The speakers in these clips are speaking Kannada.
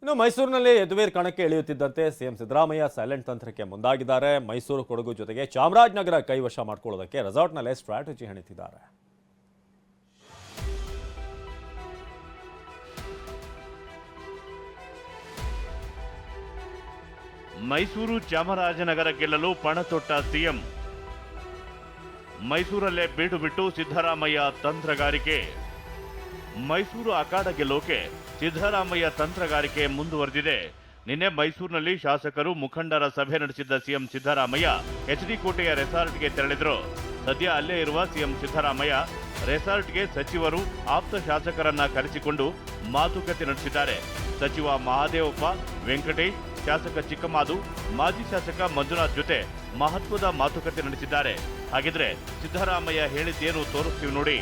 ಇನ್ನು ಮೈಸೂರಿನಲ್ಲಿ ಯದುವೀರ್ ಕಣಕ್ಕೆ ಇಳಿಯುತ್ತಿದ್ದಂತೆ ಸಿಎಂ ಸಿದ್ದರಾಮಯ್ಯ ಸೈಲೆಂಟ್ ತಂತ್ರಕ್ಕೆ ಮುಂದಾಗಿದ್ದಾರೆ. ಮೈಸೂರು, ಕೊಡಗು ಜೊತೆಗೆ ಚಾಮರಾಜನಗರ ಕೈವಶ ಮಾಡಿಕೊಳ್ಳೋದಕ್ಕೆ ರೆಸಾರ್ಟ್ನಲ್ಲೇ ಸ್ಟ್ರಾಟಜಿ ಹೆಣಿತಿದ್ದಾರೆ. ಮೈಸೂರು, ಚಾಮರಾಜನಗರ ಗೆಲ್ಲಲು ಪಣ ತೊಟ್ಟ ಸಿಎಂ. ಮೈಸೂರಲ್ಲೇ ಬೀಡು ಬಿಟ್ಟು ಸಿದ್ದರಾಮಯ್ಯ ತಂತ್ರಗಾರಿಕೆ. ಮೈಸೂರು ಅಖಾಡ ಗೆಲ್ಲೋಕೆ ಸಿದ್ದರಾಮಯ್ಯ ತಂತ್ರಗಾರಿಕೆ ಮುಂದುವರೆದಿದೆ. ನಿನ್ನೆ ಮೈಸೂರಿನಲ್ಲಿ ಶಾಸಕರು, ಮುಖಂಡರ ಸಭೆ ನಡೆಸಿದ್ದ ಸಿಎಂ ಸಿದ್ದರಾಮಯ್ಯ ಎಚ್ಡಿ ಕೋಟೆಯ ರೆಸಾರ್ಟ್ಗೆ ತೆರಳಿದ್ರು. ಸದ್ಯ ಅಲ್ಲೇ ಇರುವ ಸಿಎಂ ಸಿದ್ದರಾಮಯ್ಯ ರೆಸಾರ್ಟ್ಗೆ ಸಚಿವರು, ಆಪ್ತ ಶಾಸಕರನ್ನ ಕರೆಸಿಕೊಂಡು ಮಾತುಕತೆ ನಡೆಸಿದ್ದಾರೆ. ಸಚಿವ ಮಹಾದೇವಪ್ಪ, ವೆಂಕಟೇಶ್, ಶಾಸಕ ಚಿಕ್ಕಮಾದು, ಮಾಜಿ ಶಾಸಕ ಮಂಜುನಾಥ್ ಜೊತೆ ಮಹತ್ವದ ಮಾತುಕತೆ ನಡೆಸಿದ್ದಾರೆ. ಹಾಗಿದ್ರೆ ಸಿದ್ದರಾಮಯ್ಯ ಹೇಳಿದ್ದೇನು ತೋರಿಸ್ತೀವಿ ನೋಡಿ.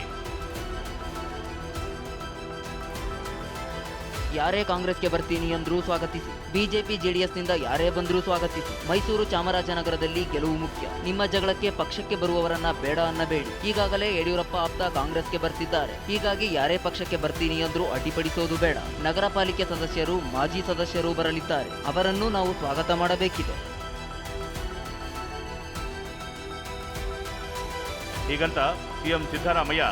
ಯಾರೇ ಕಾಂಗ್ರೆಸ್ಗೆ ಬರ್ತೀನಿ ಅಂದ್ರೂ ಸ್ವಾಗತಿಸಿ, ಬಿಜೆಪಿ ಜೆಡಿಎಸ್ನಿಂದ ಯಾರೇ ಬಂದರೂ ಸ್ವಾಗತಿಸಿ. ಮೈಸೂರು, ಚಾಮರಾಜನಗರದಲ್ಲಿ ಗೆಲುವು ಮುಖ್ಯ. ನಿಮ್ಮ ಜಗಳಕ್ಕೆ ಪಕ್ಷಕ್ಕೆ ಬರುವವರನ್ನ ಬೇಡ ಅನ್ನಬೇಡಿ. ಈಗಾಗಲೇ ಯಡಿಯೂರಪ್ಪ ಆಪ್ತ ಕಾಂಗ್ರೆಸ್ಗೆ ಬರ್ತಿದ್ದಾರೆ. ಹೀಗಾಗಿ ಯಾರೇ ಪಕ್ಷಕ್ಕೆ ಬರ್ತೀನಿ ಅಂದ್ರೂ ಅಡ್ಡಿಪಡಿಸೋದು ಬೇಡ. ನಗರ ಪಾಲಿಕೆ ಸದಸ್ಯರು, ಮಾಜಿ ಸದಸ್ಯರು ಬರಲಿದ್ದಾರೆ. ಅವರನ್ನು ನಾವು ಸ್ವಾಗತ ಮಾಡಬೇಕಿದೆ. ಹೀಗಂತ ಸಿಎಂ ಸಿದ್ದರಾಮಯ್ಯ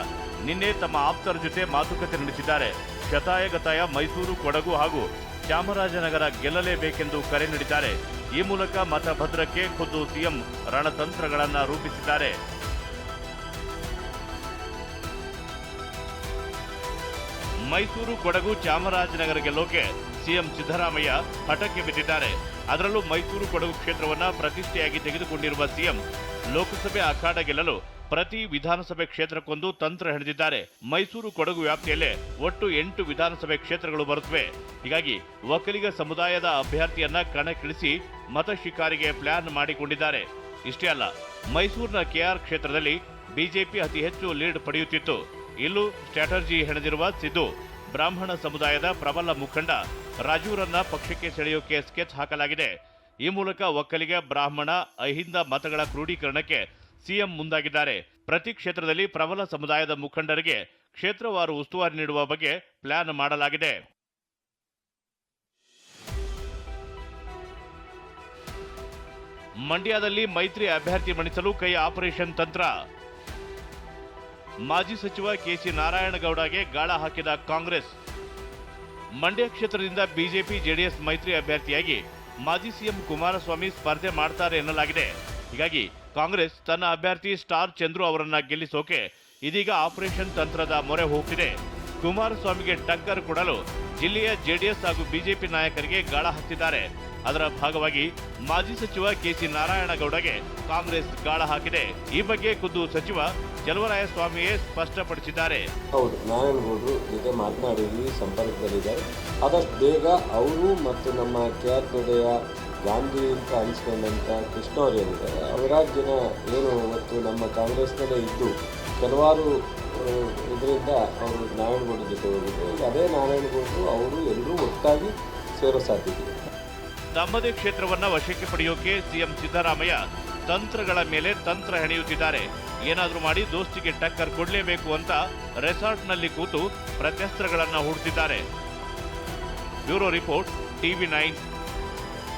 ನಿನ್ನೆ ತಮ್ಮ ಆಪ್ತರ ಜೊತೆ ಮಾತುಕತೆ ನಡೆಸಿದ್ದಾರೆ. ಶತಾಯಗತಾಯ ಮೈಸೂರು, ಕೊಡಗು ಹಾಗೂ ಚಾಮರಾಜನಗರ ಗೆಲ್ಲಲೇಬೇಕೆಂದು ಕರೆ ನೀಡಿದ್ದಾರೆ. ಈ ಮೂಲಕ ಮತಭದ್ರಕ್ಕೆ ಖುದ್ದು ಸಿಎಂ ರಣತಂತ್ರಗಳನ್ನ ರೂಪಿಸಿದ್ದಾರೆ. ಮೈಸೂರು, ಕೊಡಗು, ಚಾಮರಾಜನಗರ ಗೆಲ್ಲೋಕೆ ಸಿಎಂ ಸಿದ್ದರಾಮಯ್ಯ ಹಠಕ್ಕೆ ಬಿದ್ದಿದ್ದಾರೆ. ಅದರಲ್ಲೂ ಮೈಸೂರು, ಕೊಡಗು ಕ್ಷೇತ್ರವನ್ನ ಪ್ರತಿಷ್ಠೆಯಾಗಿ ತೆಗೆದುಕೊಂಡಿರುವ ಸಿಎಂ ಲೋಕಸಭೆ ಅಖಾಡ ಗೆಲ್ಲಲು ಪ್ರತಿ ವಿಧಾನಸಭೆ ಕ್ಷೇತ್ರಕ್ಕೊಂದು ತಂತ್ರ ಹೆಣೆದಿದ್ದಾರೆ. ಮೈಸೂರು, ಕೊಡಗು ವ್ಯಾಪ್ತಿಯಲ್ಲೇ ಒಟ್ಟು 8 ವಿಧಾನಸಭೆ ಕ್ಷೇತ್ರಗಳು ಬರುತ್ತವೆ. ಹೀಗಾಗಿ ಒಕ್ಕಲಿಗ ಸಮುದಾಯದ ಅಭ್ಯರ್ಥಿಯನ್ನ ಕಣಕ್ಕಿಳಿಸಿ ಮತ ಶಿಕಾರಿಗೆ ಪ್ಲಾನ್ ಮಾಡಿಕೊಂಡಿದ್ದಾರೆ. ಇಷ್ಟೇ ಅಲ್ಲ, ಮೈಸೂರಿನ ಕೆಆರ್ ಕ್ಷೇತ್ರದಲ್ಲಿ ಬಿಜೆಪಿ ಅತಿ ಹೆಚ್ಚು ಲೀಡ್ ಪಡೆಯುತ್ತಿತ್ತು. ಇಲ್ಲೂ ಸ್ಟ್ರಾಟಜಿ ಹೆಣೆದಿರುವ ಸಿದ್ದು, ಬ್ರಾಹ್ಮಣ ಸಮುದಾಯದ ಪ್ರಬಲ ಮುಖಂಡ ರಾಜೂರನ್ನ ಪಕ್ಷಕ್ಕೆ ಸೆಳೆಯೋಕೆ ಸ್ಕೆಚ್ ಹಾಕಲಾಗಿದೆ. ಈ ಮೂಲಕ ಒಕ್ಕಲಿಗ, ಬ್ರಾಹ್ಮಣ, ಅಹಿಂದ ಮತಗಳ ಕ್ರೋಢೀಕರಣಕ್ಕೆ ಸಿಎಂ ಮುಂದಾಗಿದ್ದಾರೆ. ಪ್ರತಿ ಕ್ಷೇತ್ರದಲ್ಲಿ ಪ್ರಬಲ ಸಮುದಾಯದ ಮುಖಂಡರಿಗೆ ಕ್ಷೇತ್ರವಾರು ಉಸ್ತುವಾರಿ ನೀಡುವ ಬಗ್ಗೆ ಪ್ಲಾನ್ ಮಾಡಲಾಗಿದೆ. ಮಂಡ್ಯದಲ್ಲಿ ಮೈತ್ರಿ ಅಭ್ಯರ್ಥಿ ಮಣಿಸಲು ಕೈ ಆಪರೇಷನ್ ತಂತ್ರ. ಮಾಜಿ ಸಚಿವ ಕೆಸಿ ನಾರಾಯಣಗೌಡಗೆ ಗಾಳ ಹಾಕಿದ ಕಾಂಗ್ರೆಸ್. ಮಂಡ್ಯ ಕ್ಷೇತ್ರದಿಂದ ಬಿಜೆಪಿ ಜೆಡಿಎಸ್ ಮೈತ್ರಿ ಅಭ್ಯರ್ಥಿಯಾಗಿ ಮಾಜಿ ಸಿಎಂ ಕುಮಾರಸ್ವಾಮಿ ಸ್ಪರ್ಧೆ ಮಾಡ್ತಾರೆ ಎನ್ನಲಾಗಿದೆ. ಹೀಗಾಗಿ ಕಾಂಗ್ರೆಸ್ ತನ್ನ ಅಭ್ಯರ್ಥಿ ಸ್ಟಾರ್ ಚಂದ್ರು ಅವರನ್ನ ಗೆಲ್ಲಿಸೋಕೆ ಇದೀಗ ಆಪರೇಷನ್ ತಂತ್ರದ ಮೊರೆ ಹೋಗ್ತಿದೆ. ಕುಮಾರಸ್ವಾಮಿಗೆ ಟಕ್ಕರ್ ಕೊಡಲು ಜಿಲ್ಲೆಯ ಜೆಡಿಎಸ್ ಹಾಗೂ ಬಿಜೆಪಿ ನಾಯಕರಿಗೆ ಗಾಳ ಹಾಕ್ತಿದ್ದಾರೆ. ಅದರ ಭಾಗವಾಗಿ ಮಾಜಿ ಸಚಿವ ಕೆಸಿ ನಾರಾಯಣಗೌಡಗೆ ಕಾಂಗ್ರೆಸ್ ಗಾಳ ಹಾಕಿದೆ. ಈ ಬಗ್ಗೆ ಖುದ್ದು ಸಚಿವ ಚಲುವರಾಯಸ್ವಾಮಿಯೇ ಸ್ಪಷ್ಟಪಡಿಸಿದ್ದಾರೆ. ಹೌದು, ನಾರಾಯಣಗೌಡರು ಜೊತೆ ಮಾತನಾಡಿದ್ವಿ, ಸಂಪರ್ಕದಲ್ಲಿದ್ದಾರೆ. ಆದಷ್ಟು ಬೇಗ ಅವರು ಮತ್ತು ನಮ್ಮ ಕೆಆರ್ ಪೇಟೆಯ ಗಾಂಧಿ ಅಂತ ಅನಿಸ್ಕೊಂಡಂಥ ಕೃಷ್ಣ ಅವರು ಏನಿದ್ದಾರೆ, ಅವರಾರು ಜನ ಏನು ಇವತ್ತು ನಮ್ಮ ಕಾಂಗ್ರೆಸ್ನಲ್ಲೇ ಇದ್ದು ಕೆಲವಾರು ಇದರಿಂದ ಅವರು ನಾರಾಯಣಗೌಡರ ಜೊತೆ ಹೋಗಿದ್ರು. ಅದೇ ನಾರಾಯಣಗೌಡರು ಅವರು ಎಲ್ಲರೂ ಒಟ್ಟಾಗಿ ಸೇರೋ ಸಾಧ್ಯತೆ. ತಮ್ಮದೇ ಕ್ಷೇತ್ರವನ್ನ ವಶಕ್ಕೆ ಪಡೆಯೋಕೆ ಸಿಎಂ ಸಿದ್ದರಾಮಯ್ಯ ತಂತ್ರಗಳ ಮೇಲೆ ತಂತ್ರ ಹೆಣೆಯುತ್ತಿದ್ದಾರೆ. ಏನಾದರೂ ಮಾಡಿ ದೋಸ್ತಿಗೆ ಟಕ್ಕರ್ ಕೊಡಲೇಬೇಕು ಅಂತ ರೆಸಾರ್ಟ್ನಲ್ಲಿ ಕೂತು ಪ್ರತ್ಯಸ್ತ್ರಗಳನ್ನ ಹೂಡ್ತಿದ್ದಾರೆ. Bureau report, ಟಿವಿ9.